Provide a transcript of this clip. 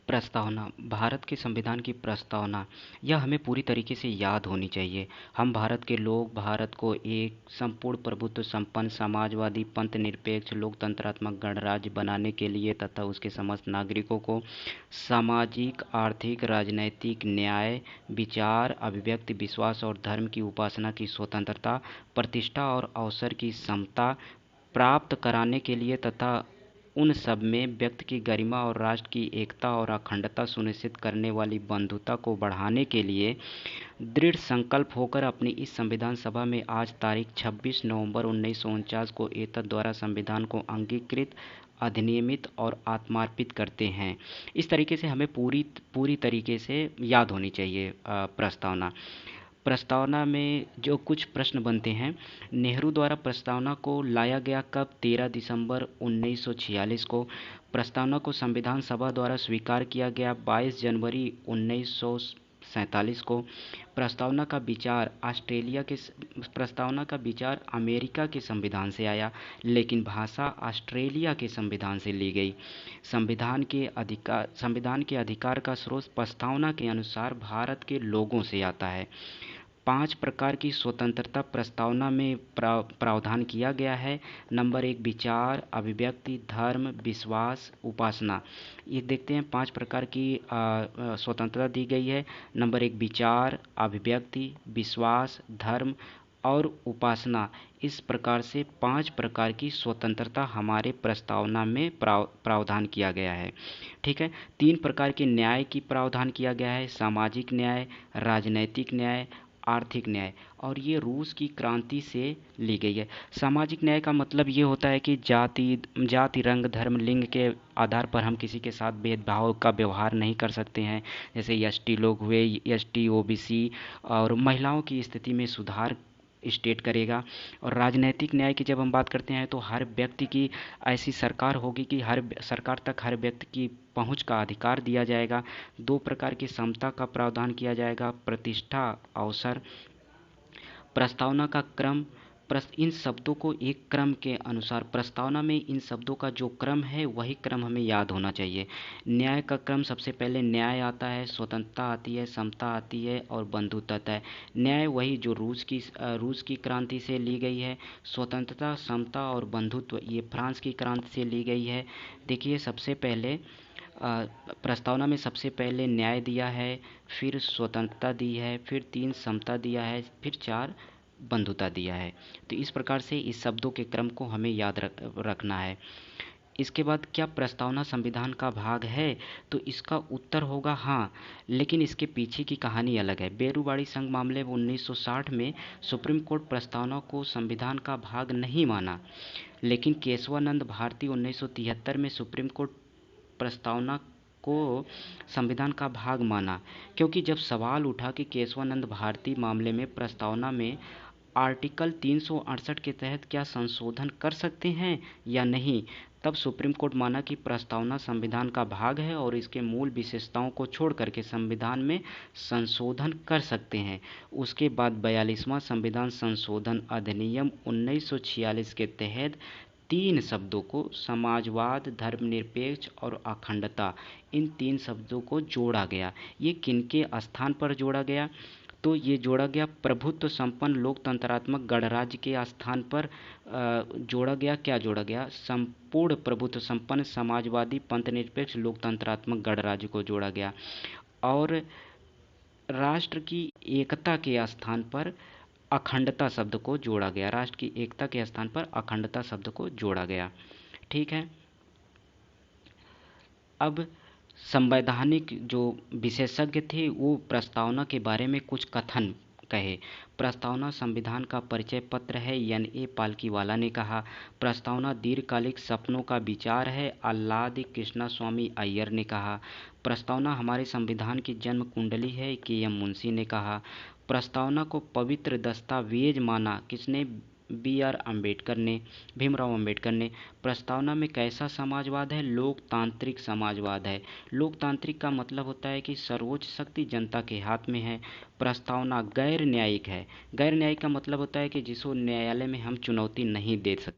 प्रस्तावना, भारत के संविधान की प्रस्तावना, यह हमें पूरी तरीके से याद होनी चाहिए। हम भारत के लोग भारत को एक संपूर्ण प्रभुत्व संपन्न समाजवादी पंथ-निरपेक्ष लोकतंत्रात्मक गणराज्य बनाने के लिए तथा उसके समस्त नागरिकों को सामाजिक, आर्थिक, राजनैतिक न्याय, विचार, अभिव्यक्ति, विश्वास और धर्म की उपासना की स्वतंत्रता, प्रतिष्ठा और अवसर की समता प्राप्त कराने के लिए तथा उन सब में व्यक्ति की गरिमा और राष्ट्र की एकता और अखंडता सुनिश्चित करने वाली बंधुता को बढ़ाने के लिए दृढ़ संकल्प होकर अपनी इस संविधान सभा में आज तारीख 26 नवंबर 1949 को एतद द्वारा संविधान को अंगीकृत, अधिनियमित और आत्मार्पित करते हैं। इस तरीके से हमें पूरी पूरी तरीके से याद होनी चाहिए प्रस्तावना। प्रस्तावना में जो कुछ प्रश्न बनते हैं, नेहरू द्वारा प्रस्तावना को लाया गया कब? 13 दिसंबर 1946 को। प्रस्तावना को संविधान सभा द्वारा स्वीकार किया गया 22 जनवरी 1947 को। प्रस्तावना का विचार अमेरिका के संविधान से आया, लेकिन भाषा ऑस्ट्रेलिया के संविधान से ली गई। संविधान के अधिकार का स्रोत प्रस्तावना के अनुसार भारत के लोगों से आता है। 5 प्रकार की स्वतंत्रता प्रस्तावना में प्रावधान किया गया है। नंबर 1, विचार, अभिव्यक्ति, धर्म, विश्वास, उपासना। ये देखते हैं 5 प्रकार की स्वतंत्रता दी गई है। नंबर 1, विचार, अभिव्यक्ति, विश्वास, धर्म और उपासना। इस प्रकार से 5 प्रकार की स्वतंत्रता हमारे प्रस्तावना में प्रावधान किया गया है। ठीक है। 3 प्रकार के न्याय की प्रावधान किया गया है, सामाजिक न्याय, राजनैतिक न्याय, आर्थिक न्याय, और ये रूस की क्रांति से ली गई है। सामाजिक न्याय का मतलब ये होता है कि जाति, रंग, धर्म, लिंग के आधार पर हम किसी के साथ भेदभाव का व्यवहार नहीं कर सकते हैं। जैसे एसटी लोग हुए, एसटी, ओबीसी, और महिलाओं की स्थिति में सुधार स्टेट करेगा। और राजनैतिक न्याय की जब हम बात करते हैं तो हर व्यक्ति की ऐसी सरकार होगी कि हर सरकार तक हर व्यक्ति की पहुंच का अधिकार दिया जाएगा। 2 प्रकार की समता का प्रावधान किया जाएगा, प्रतिष्ठा, अवसर। प्रस्तावना का क्रम, इन शब्दों को एक क्रम के अनुसार, प्रस्तावना में इन शब्दों का जो क्रम है वही क्रम हमें याद होना चाहिए। न्याय का क्रम, सबसे पहले न्याय आता है, स्वतंत्रता आती है, समता आती है और बंधुत्व आता है। न्याय वही जो रूस की क्रांति से ली गई है। स्वतंत्रता, समता और बंधुत्व ये फ्रांस की क्रांति से ली गई है। देखिए, सबसे पहले प्रस्तावना में सबसे पहले न्याय दिया है, फिर स्वतंत्रता दी है, फिर 3 समता दिया है, फिर 4 बंधुता दिया है। तो इस प्रकार से इस शब्दों के क्रम को हमें याद रखना है। इसके बाद क्या प्रस्तावना संविधान का भाग है? तो इसका उत्तर होगा हाँ, लेकिन इसके पीछे की कहानी अलग है। बेरूबाड़ी संघ मामले में 1960 में सुप्रीम कोर्ट प्रस्तावना को संविधान का भाग नहीं माना, लेकिन केशवानंद भारती 1973 में सुप्रीम कोर्ट प्रस्तावना को संविधान का भाग माना, क्योंकि जब सवाल उठा कि केशवानंद भारती मामले में प्रस्तावना में आर्टिकल 368 के तहत क्या संशोधन कर सकते हैं या नहीं, तब सुप्रीम कोर्ट माना कि प्रस्तावना संविधान का भाग है और इसके मूल विशेषताओं को छोड़ करके संविधान में संशोधन कर सकते हैं। उसके बाद 42वां संविधान संशोधन अधिनियम 1946 के तहत 3 शब्दों को, समाजवाद, धर्मनिरपेक्ष और अखंडता, इन 3 शब्दों को जोड़ा गया। ये किनके स्थान पर जोड़ा गया? तो ये जोड़ा गया प्रभुत्व संपन्न लोकतंत्रात्मक गणराज्य के स्थान पर जोड़ा गया। क्या जोड़ा गया? संपूर्ण प्रभुत्व संपन्न समाजवादी पंथनिरपेक्ष लोकतंत्रात्मक गणराज्य को जोड़ा गया। और राष्ट्र की एकता के स्थान पर अखंडता शब्द को जोड़ा गया। राष्ट्र की एकता के स्थान पर अखंडता शब्द को जोड़ा गया। ठीक है। अब संवैधानिक जो विशेषज्ञ थे वो प्रस्तावना के बारे में कुछ कथन कहे। प्रस्तावना संविधान का परिचय पत्र है, N.A. पालकीवाला ने कहा। प्रस्तावना दीर्घकालिक सपनों का विचार है, आल्लादी कृष्णास्वामी अय्यर ने कहा। प्रस्तावना हमारे संविधान की जन्म कुंडली है, K.M. मुंशी ने कहा। प्रस्तावना को पवित्र दस्तावेज माना, किसने? B.R. अम्बेडकर ने, भीमराव अम्बेडकर ने। प्रस्तावना में कैसा समाजवाद है? लोकतांत्रिक समाजवाद है। लोकतांत्रिक का मतलब होता है कि सर्वोच्च शक्ति जनता के हाथ में है। प्रस्तावना गैर न्यायिक है। गैर न्यायिक का मतलब होता है कि जिसको न्यायालय में हम चुनौती नहीं दे सकते।